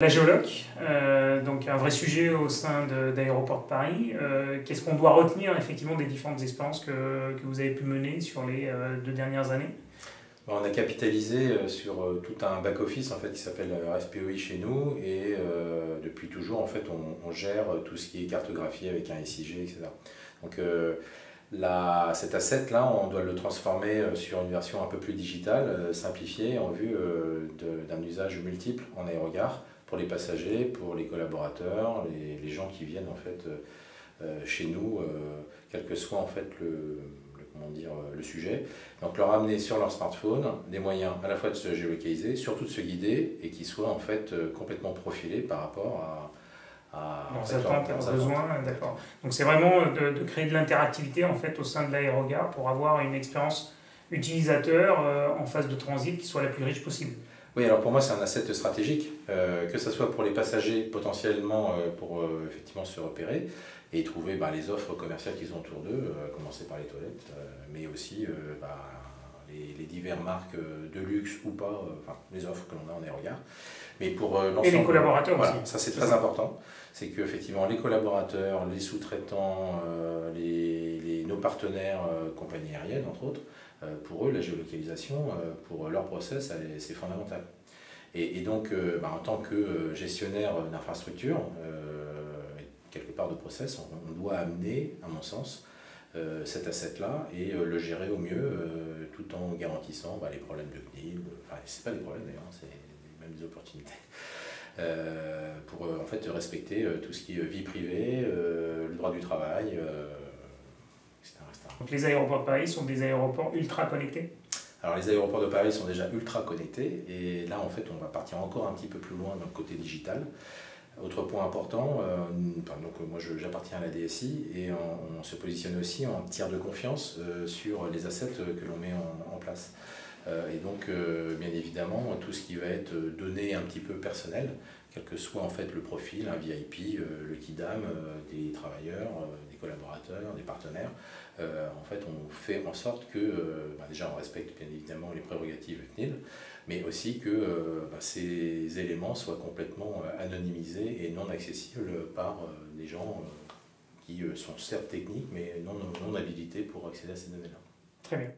La géoloc, donc un vrai sujet au sein d'Aéroports de Paris. Qu'est-ce qu'on doit retenir effectivement des différentes expériences que vous avez pu mener sur les 2 dernières années? On a capitalisé sur tout un back-office en fait, qui s'appelle FPOI chez nous et depuis toujours en fait, on gère tout ce qui est cartographie avec un SIG, etc. Donc cet asset-là, on doit le transformer sur une version un peu plus digitale, simplifiée en vue d'un usage multiple en aérogare pour les passagers, pour les collaborateurs, les gens qui viennent en fait, chez nous, quel que soit en fait le sujet. Donc leur amener sur leur smartphone des moyens à la fois de se géolocaliser, surtout de se guider et qui soient en fait complètement profilés par rapport à leurs attentes, leurs besoins, d'accord. Donc c'est vraiment de créer de l'interactivité en fait au sein de l'aérogare pour avoir une expérience utilisateur en phase de transit qui soit la plus riche possible. Oui, alors pour moi c'est un asset stratégique, que ce soit pour les passagers potentiellement pour effectivement se repérer et trouver les offres commerciales qu'ils ont autour d'eux, à commencer par les toilettes, mais aussi les diverses marques de luxe ou pas, les offres que l'on a en aérogare. Mais pour l'ensemble, et les collaborateurs voilà, aussi. ça c'est très important, c'est qu'effectivement les collaborateurs, les sous-traitants, nos partenaires, compagnies aériennes entre autres, pour eux la géolocalisation, pour leur process, c'est fondamental. Et donc en tant que gestionnaire d'infrastructure, quelque part de process, on doit amener, à mon sens, cet asset-là et le gérer au mieux tout en garantissant les problèmes de CNIL, c'est pas des problèmes d'ailleurs, c'est même des opportunités, pour en fait respecter tout ce qui est vie privée, le droit du travail, etc., etc. Donc les aéroports de Paris sont des aéroports ultra connectés? Alors les aéroports de Paris sont déjà ultra connectés et là en fait on va partir encore un petit peu plus loin dans le côté digital. Autre point important, moi j'appartiens à la DSI et on se positionne aussi en tiers de confiance sur les assets que l'on met en place. Et donc bien évidemment tout ce qui va être donné un petit peu personnel, quel que soit en fait le profil, un VIP, le KIDAM, des travailleurs, des collaborateurs, des partenaires, en fait on fait en sorte que déjà on respecte bien évidemment les prérogatives CNIL, mais aussi que ces éléments soient complètement anonymisés et non accessibles par des gens qui sont certes techniques mais non habilités pour accéder à ces données-là. Très bien.